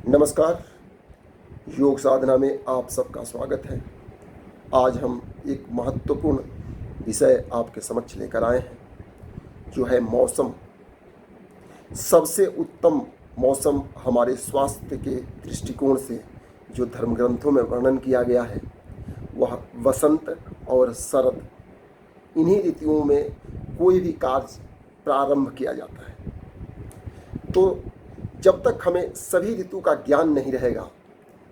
नमस्कार। योग साधना में आप सबका स्वागत है। आज हम एक महत्वपूर्ण विषय आपके समक्ष लेकर आए हैं, जो है मौसम। सबसे उत्तम मौसम हमारे स्वास्थ्य के दृष्टिकोण से जो धर्म ग्रंथों में वर्णन किया गया है, वह वसंत और शरद। इन्हीं ऋतुओं में कोई भी कार्य प्रारंभ किया जाता है। तो जब तक हमें सभी ऋतु का ज्ञान नहीं रहेगा,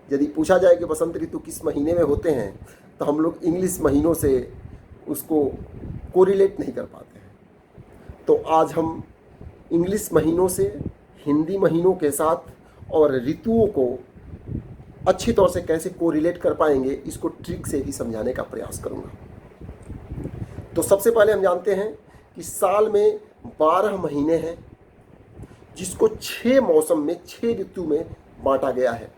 यदि पूछा जाए कि बसंत ऋतु किस महीने में होते हैं, तो हम लोग इंग्लिश महीनों से उसको कोरिलेट नहीं कर पाते हैं। तो आज हम इंग्लिश महीनों से हिंदी महीनों के साथ और ऋतुओं को अच्छी तौर से कैसे कोरिलेट कर पाएंगे, इसको ट्रिक से भी समझाने का प्रयास करूँगा। तो सबसे पहले हम जानते हैं कि साल में 12 महीने हैं, जिसको 6 मौसम में 6 ऋतु में बांटा गया है।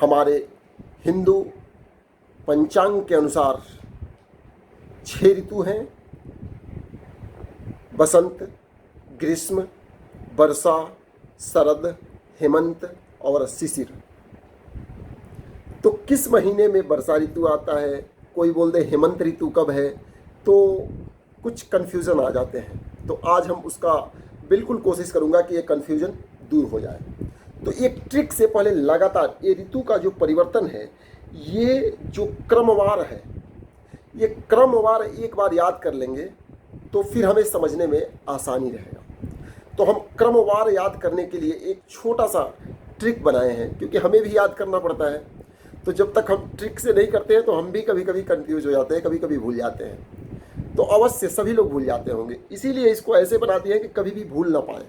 हमारे हिंदू पंचांग के अनुसार 6 ऋतु हैं: बसंत, ग्रीष्म, वर्षा, शरद, हेमंत और शिशिर। तो किस महीने में वर्षा ऋतु आता है, कोई बोल दे हेमंत ऋतु कब है, तो कुछ कन्फ्यूज़न आ जाते हैं। तो आज हम उसका बिल्कुल कोशिश करूंगा कि ये कन्फ्यूजन दूर हो जाए। तो एक ट्रिक से पहले लगातार ये ऋतु का जो परिवर्तन है, ये जो क्रमवार है, ये क्रमवार एक बार याद कर लेंगे तो फिर हमें समझने में आसानी रहेगा। तो हम क्रमवार याद करने के लिए एक छोटा सा ट्रिक बनाए हैं, क्योंकि हमें भी याद करना पड़ता है। तो जब तक हम ट्रिक से नहीं करते हैं तो हम भी कभी कभी कन्फ्यूज हो जाते हैं, कभी कभी भूल जाते हैं। तो अवश्य सभी लोग भूल जाते होंगे, इसीलिए इसको ऐसे बना दिया है कि कभी भी भूल ना पाए।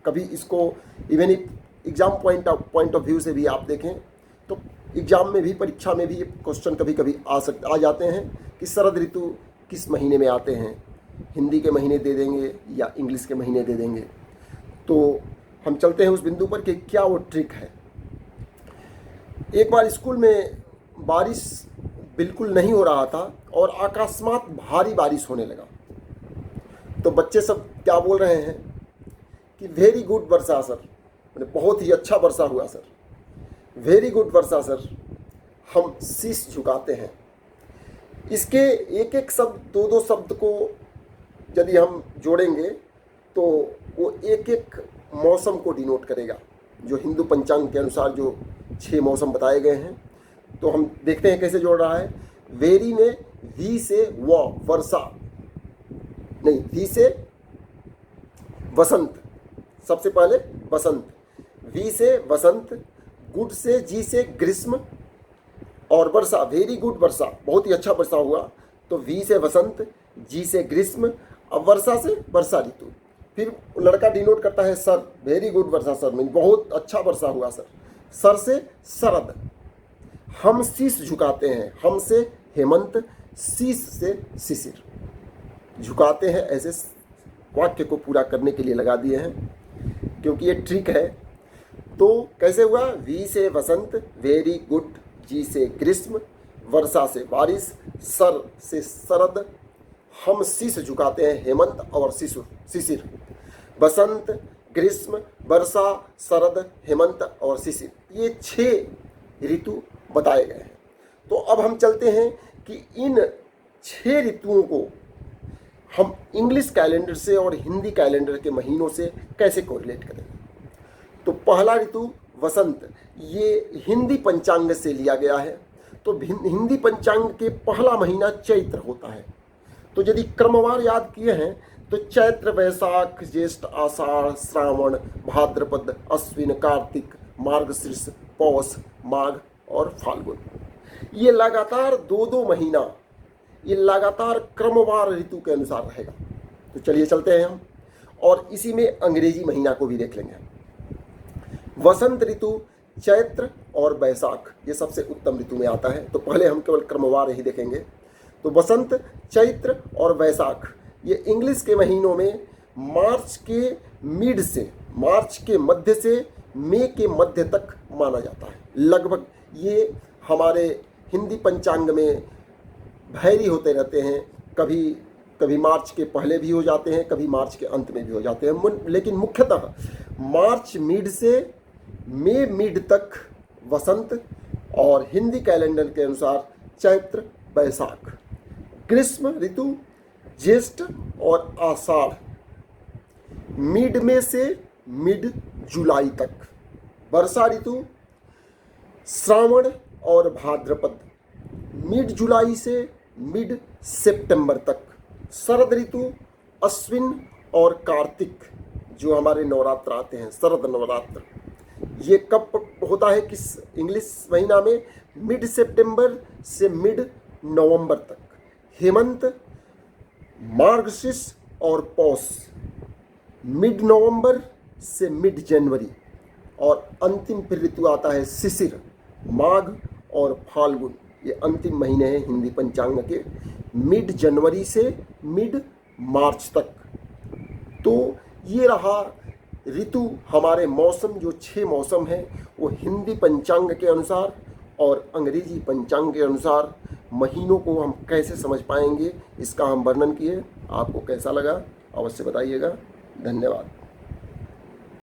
कभी इसको even exam point of view से भी आप देखें तो एग्जाम में भी, परीक्षा में भी ये क्वेश्चन कभी कभी आ जाते हैं कि शरद ऋतु किस महीने में आते हैं, हिंदी के महीने दे देंगे या इंग्लिश के महीने दे देंगे। तो हम चलते हैं उस बिंदु पर कि क्या वो ट्रिक है। एक बार स्कूल में बारिश बिल्कुल नहीं हो रहा था और अकस्मात भारी बारिश होने लगा। तो बच्चे सब क्या बोल रहे हैं कि वेरी गुड वर्षा सर, मैंने बहुत ही अच्छा वर्षा हुआ सर, वेरी गुड वर्षा सर। हम शीश झुकाते हैं। इसके एक एक शब्द, दो दो शब्द को यदि हम जोड़ेंगे तो वो एक एक मौसम को डिनोट करेगा, जो हिंदू पंचांग के अनुसार जो 6 मौसम बताए गए हैं। तो हम देखते हैं कैसे जोड़ रहा है। वेरी में वी से व वर्षा, नहीं, वी से वसंत। सबसे पहले वसंत, वी से वसंत, गुड से जी से ग्रीष्म और वर्षा, वेरी गुड वर्षा, बहुत ही अच्छा वर्षा हुआ। तो वी से वसंत, जी से ग्रीष्म, अब वर्षा से वर्षा ऋतु। फिर लड़का डिनोट करता है सर, वेरी गुड वर्षा सर, मीन बहुत अच्छा वर्षा हुआ सर। सर से शरद। हम शीश झुकाते हैं, हम से हेमंत, शीश से शिशिर। झुकाते हैं ऐसे वाक्य को पूरा करने के लिए लगा दिए हैं, क्योंकि ये ट्रिक है। तो कैसे हुआ? वी से वसंत, वेरी गुड, जी से ग्रीष्म, वर्षा से बारिश, सर से शरद, हम शीश झुकाते हैं हेमंत और शिशिर। बसंत, ग्रीष्म, वर्षा, शरद, हेमंत और शिशिर, ये 6 ऋतु बताए गए हैं। तो अब हम चलते हैं कि इन 6 ऋतुओं को हम इंग्लिश कैलेंडर से और हिंदी कैलेंडर के महीनों से कैसे कोरिलेट करेंगे। तो पहला ऋतु वसंत, ये हिंदी पंचांग से लिया गया है। तो हिंदी पंचांग के पहला महीना चैत्र होता है। तो यदि क्रमवार याद किए हैं तो चैत्र, वैशाख, ज्येष्ठ, आषाढ़, श्रावण, भाद्रपद, अश्विन, कार्तिक, मार्गशीर्ष, पौष, माघ और फाल्गुन। ये लगातार 2-2 महीना, ये लगातार क्रमवार ऋतु के अनुसार रहेगा। तो चलिए चलते हैं हम, और इसी में अंग्रेजी महीना को भी देख लेंगे। वसंत ऋतु चैत्र और वैशाख, ये सबसे उत्तम ऋतु में आता है। तो पहले हम केवल क्रमवार ही देखेंगे। तो बसंत, चैत्र और वैशाख, ये इंग्लिश के महीनों में मार्च के मिड से, मार्च के मध्य से मई के मध्य तक माना जाता है। लगभग ये हमारे हिंदी पंचांग में भैरी होते रहते हैं, कभी कभी मार्च के पहले भी हो जाते हैं, कभी मार्च के अंत में भी हो जाते हैं, लेकिन मुख्यतः मार्च मिड से मई मिड तक वसंत और हिंदी कैलेंडर के अनुसार चैत्र बैसाख। ग्रीष्म ऋतु ज्येष्ठ और आषाढ़, मिड में से मिड जुलाई तक। वर्षा ऋतु श्रावण और भाद्रपद, मिड जुलाई से मिड सितंबर तक। शरद ऋतु अश्विन और कार्तिक, जो हमारे नवरात्र आते हैं शरद नवरात्र, ये कब होता है, किस इंग्लिश महीना में? मिड सितंबर से मिड नवंबर तक। हेमंत मार्गशीर्ष और पौष, मिड नवंबर से मिड जनवरी। और अंतिम फिर ऋतु आता है शिशिर, माघ और फाल्गुन, ये अंतिम महीने हैं हिंदी पंचांग के, मिड जनवरी से मिड मार्च तक। तो ये रहा ऋतु, हमारे मौसम, जो 6 मौसम हैं वो हिंदी पंचांग के अनुसार और अंग्रेजी पंचांग के अनुसार। महीनों को हम कैसे समझ पाएंगे, इसका हम वर्णन किए। आपको कैसा लगा अवश्य बताइएगा। धन्यवाद।